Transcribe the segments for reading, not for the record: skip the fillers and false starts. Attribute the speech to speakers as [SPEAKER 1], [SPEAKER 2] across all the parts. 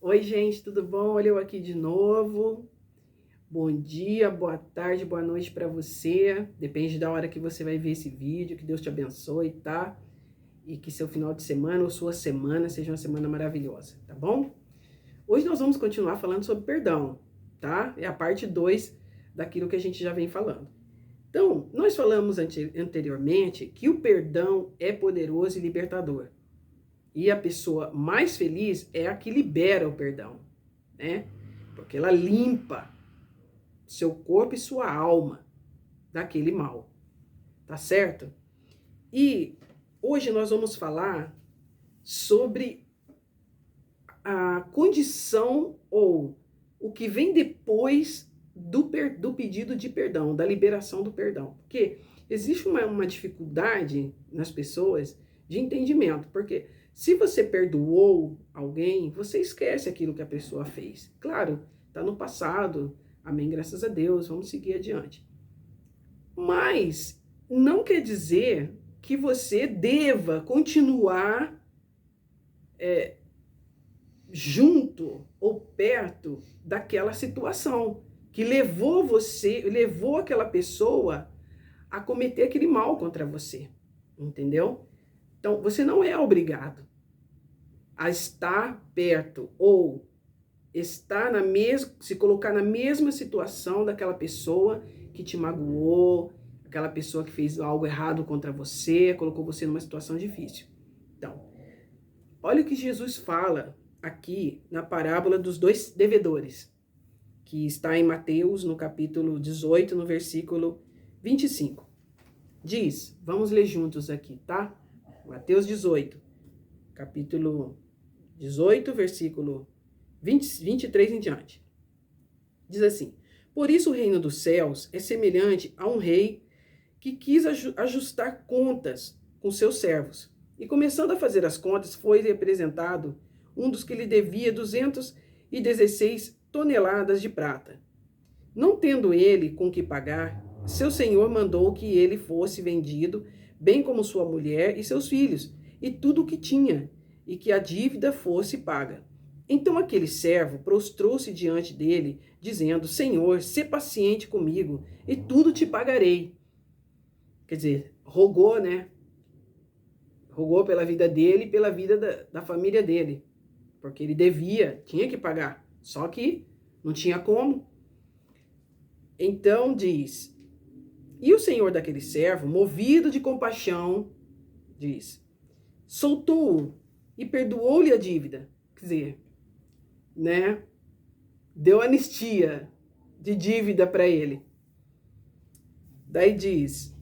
[SPEAKER 1] Oi, gente, tudo bom? Olha eu aqui de novo. Bom dia, boa tarde, boa noite para você. Depende da hora que você vai ver esse vídeo. Que Deus te abençoe, tá? E que seu final de semana ou sua semana seja uma semana maravilhosa, tá bom? Hoje nós vamos continuar falando sobre perdão, tá? É a parte 2 daquilo que a gente já vem falando. Então, nós falamos anteriormente que o perdão é poderoso e libertador. E a pessoa mais feliz é a que libera o perdão, né? Porque ela limpa seu corpo e sua alma daquele mal, tá certo? E hoje nós vamos falar sobre a condição ou o que vem depois do pedido de perdão, da liberação do perdão. Porque existe uma dificuldade nas pessoas de entendimento, porque se você perdoou alguém, você esquece aquilo que a pessoa fez. Claro, está no passado, amém, graças a Deus, vamos seguir adiante. Mas não quer dizer que você deva continuar junto ou perto daquela situação que levou aquela pessoa a cometer aquele mal contra você, entendeu? Então, você não é obrigado a estar perto ou estar se colocar na mesma situação daquela pessoa que te magoou, aquela pessoa que fez algo errado contra você, colocou você numa situação difícil. Então, olha o que Jesus fala aqui na parábola dos dois devedores, que está em Mateus, no capítulo 18, no versículo 25. Diz, vamos ler juntos aqui, tá? Mateus 18, capítulo 18, versículo 23 em diante. Diz assim: por isso o reino dos céus é semelhante a um rei que quis ajustar contas com seus servos. E começando a fazer as contas, foi apresentado um dos que lhe devia 216 toneladas de prata. Não tendo ele com que pagar, seu senhor mandou que ele fosse vendido, bem como sua mulher e seus filhos, e tudo o que tinha, e que a dívida fosse paga. Então aquele servo prostrou-se diante dele, dizendo: Senhor, sê paciente comigo, e tudo te pagarei. Quer dizer, rogou, né? Rogou pela vida dele e pela vida da família dele. Porque ele devia, tinha que pagar. Só que não tinha como. Então diz: e o senhor daquele servo, movido de compaixão, diz: soltou-o e perdoou-lhe a dívida. Quer dizer, né? Deu anistia de dívida para ele. Daí diz: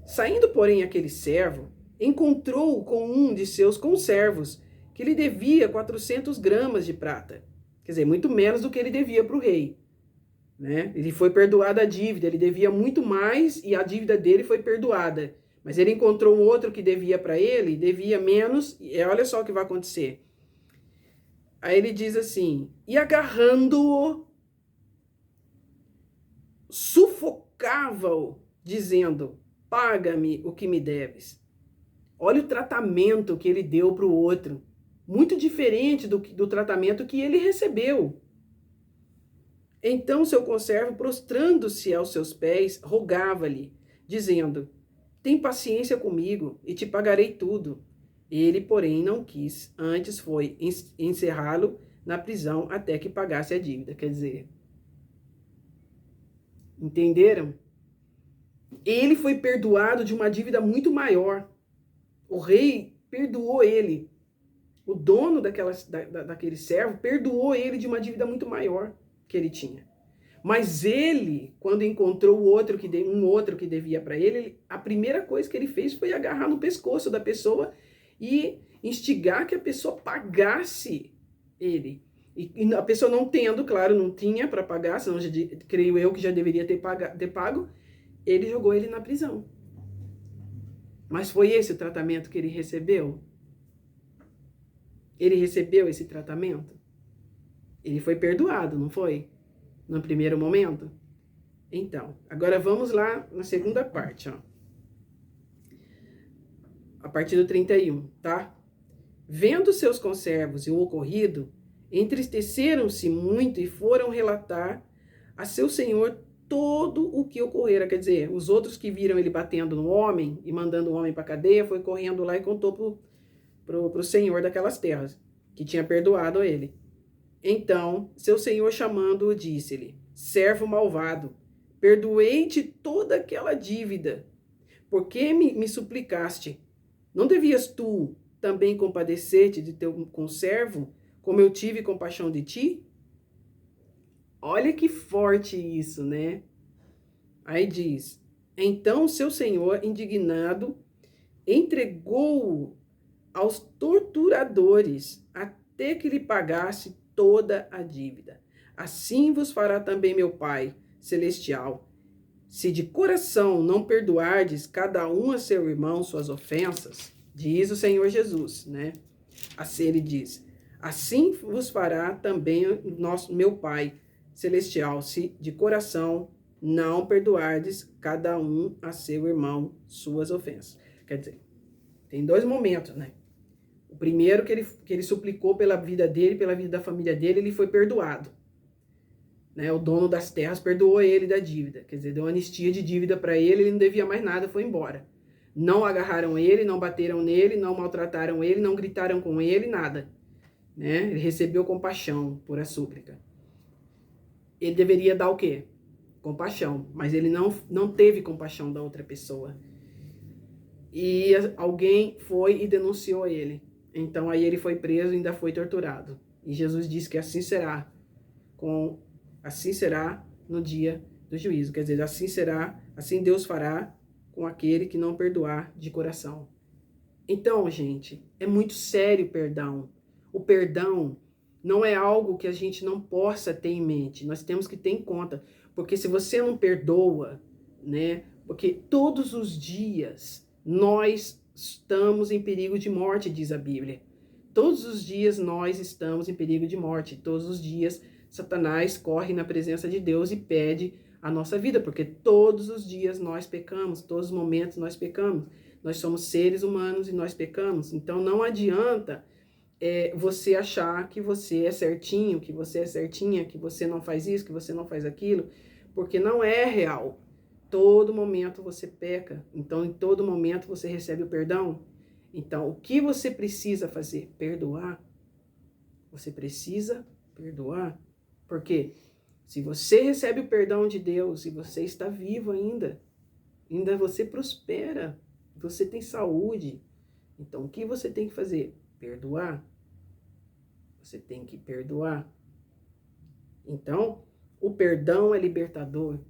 [SPEAKER 1] saindo, porém, aquele servo, encontrou com um de seus conservos, que lhe devia 400 gramas de prata. Quer dizer, muito menos do que ele devia para o rei. Né? Ele foi perdoado a dívida, ele devia muito mais e a dívida dele foi perdoada. Mas ele encontrou um outro que devia para ele, devia menos, e olha só o que vai acontecer. Aí ele diz assim: e agarrando-o, sufocava-o, dizendo: paga-me o que me deves. Olha o tratamento que ele deu para o outro. Muito diferente do tratamento que ele recebeu. Então seu conservo, prostrando-se aos seus pés, rogava-lhe, dizendo: tem paciência comigo e te pagarei tudo. Ele, porém, não quis, antes foi encerrá-lo na prisão até que pagasse a dívida. Quer dizer, entenderam? Ele foi perdoado de uma dívida muito maior. O rei perdoou ele. O dono daquele servo perdoou ele de uma dívida muito maior que ele tinha. Mas ele, quando encontrou um outro que devia para ele, a primeira coisa que ele fez foi agarrar no pescoço da pessoa e instigar que a pessoa pagasse ele. E a pessoa não tendo, claro, não tinha para pagar, senão creio eu que já deveria ter pago, ele jogou ele na prisão. Mas foi esse o tratamento que ele recebeu? Ele recebeu esse tratamento? Ele foi perdoado, não foi? No primeiro momento? Então, agora vamos lá na segunda parte, ó. A partir do 31, tá? Vendo seus conservos e o ocorrido, entristeceram-se muito e foram relatar a seu senhor todo o que ocorrera. Quer dizer, os outros que viram ele batendo no homem e mandando o homem para a cadeia, foi correndo lá e contou pro senhor daquelas terras, que tinha perdoado a ele. Então, seu senhor chamando-o, disse-lhe: servo malvado, perdoei-te toda aquela dívida. Por que me suplicaste? Não devias tu também compadecer-te de teu conservo, como eu tive compaixão de ti? Olha que forte isso, né? Aí diz: então seu senhor, indignado, entregou-o aos torturadores até que lhe pagasse toda a dívida. Assim vos fará também meu Pai celestial, se de coração não perdoardes cada um a seu irmão suas ofensas, diz o Senhor Jesus, né? Assim ele diz: assim vos fará também meu Pai celestial, se de coração não perdoardes cada um a seu irmão suas ofensas. Quer dizer, tem dois momentos, né? O primeiro que ele suplicou pela vida dele, pela vida da família dele, ele foi perdoado. Né? O dono das terras perdoou ele da dívida. Quer dizer, deu uma anistia de dívida para ele, ele não devia mais nada, foi embora. Não agarraram ele, não bateram nele, não maltrataram ele, não gritaram com ele, nada. Né? Ele recebeu compaixão por a súplica. Ele deveria dar o quê? Compaixão. Mas ele não teve compaixão da outra pessoa. E alguém foi e denunciou ele. Então aí ele foi preso e ainda foi torturado. E Jesus disse que assim será no dia do juízo. Quer dizer, assim Deus fará com aquele que não perdoar de coração. Então, gente, é muito sério o perdão. O perdão não é algo que a gente não possa ter em mente. Nós temos que ter em conta. Porque se você não perdoa, né? Porque todos os dias nós estamos em perigo de morte, diz a Bíblia. Todos os dias nós estamos em perigo de morte. Todos os dias Satanás corre na presença de Deus e pede a nossa vida, porque todos os dias nós pecamos, todos os momentos nós pecamos. Nós somos seres humanos e nós pecamos. Então não adianta você achar que você é certinho, que você é certinha, que você não faz isso, que você não faz aquilo, porque não é real. Todo momento você peca, então em todo momento você recebe o perdão. Então, o que você precisa fazer? Perdoar. Você precisa perdoar. Porque se você recebe o perdão de Deus e você está vivo ainda você prospera, você tem saúde. Então, o que você tem que fazer? Perdoar. Você tem que perdoar. Então, o perdão é libertador.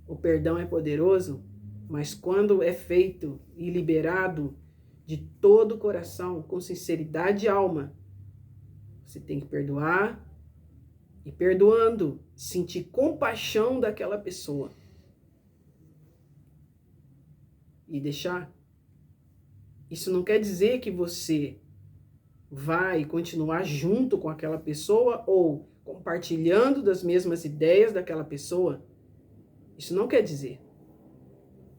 [SPEAKER 1] O perdão é poderoso, mas quando é feito e liberado de todo o coração, com sinceridade de alma, você tem que perdoar e, perdoando, sentir compaixão daquela pessoa e deixar. Isso não quer dizer que você vai continuar junto com aquela pessoa ou compartilhando das mesmas ideias daquela pessoa. Isso não quer dizer.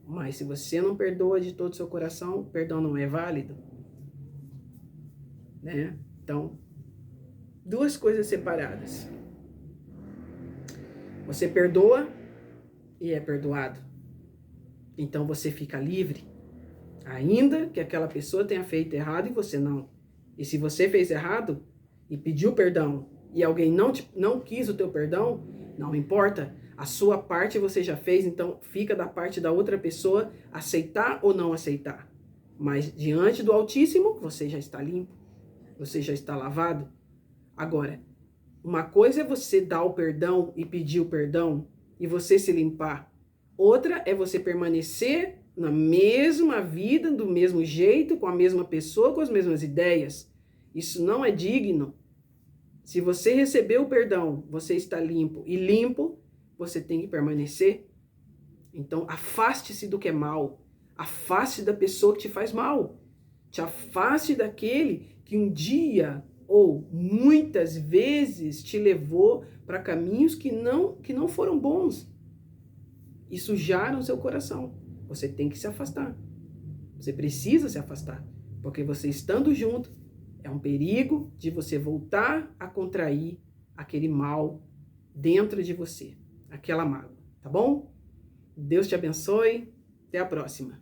[SPEAKER 1] Mas se você não perdoa de todo o seu coração, o perdão não é válido. Né? Então, duas coisas separadas. Você perdoa e é perdoado. Então você fica livre, ainda que aquela pessoa tenha feito errado e você não. E se você fez errado e pediu perdão e alguém não quis o teu perdão, não importa. A sua parte você já fez, então fica da parte da outra pessoa aceitar ou não aceitar. Mas diante do Altíssimo, você já está limpo, você já está lavado. Agora, uma coisa é você dar o perdão e pedir o perdão e você se limpar. Outra é você permanecer na mesma vida, do mesmo jeito, com a mesma pessoa, com as mesmas ideias. Isso não é digno. Se você recebeu o perdão, você está limpo. E limpo, você tem que permanecer. Então, afaste-se do que é mal. Afaste da pessoa que te faz mal. Te afaste daquele que um dia ou muitas vezes te levou para caminhos que não foram bons e sujaram seu coração. Você tem que se afastar. Você precisa se afastar. Porque você estando junto É um perigo de você voltar a contrair aquele mal dentro de você, aquela mágoa, tá bom? Deus te abençoe. Até a próxima.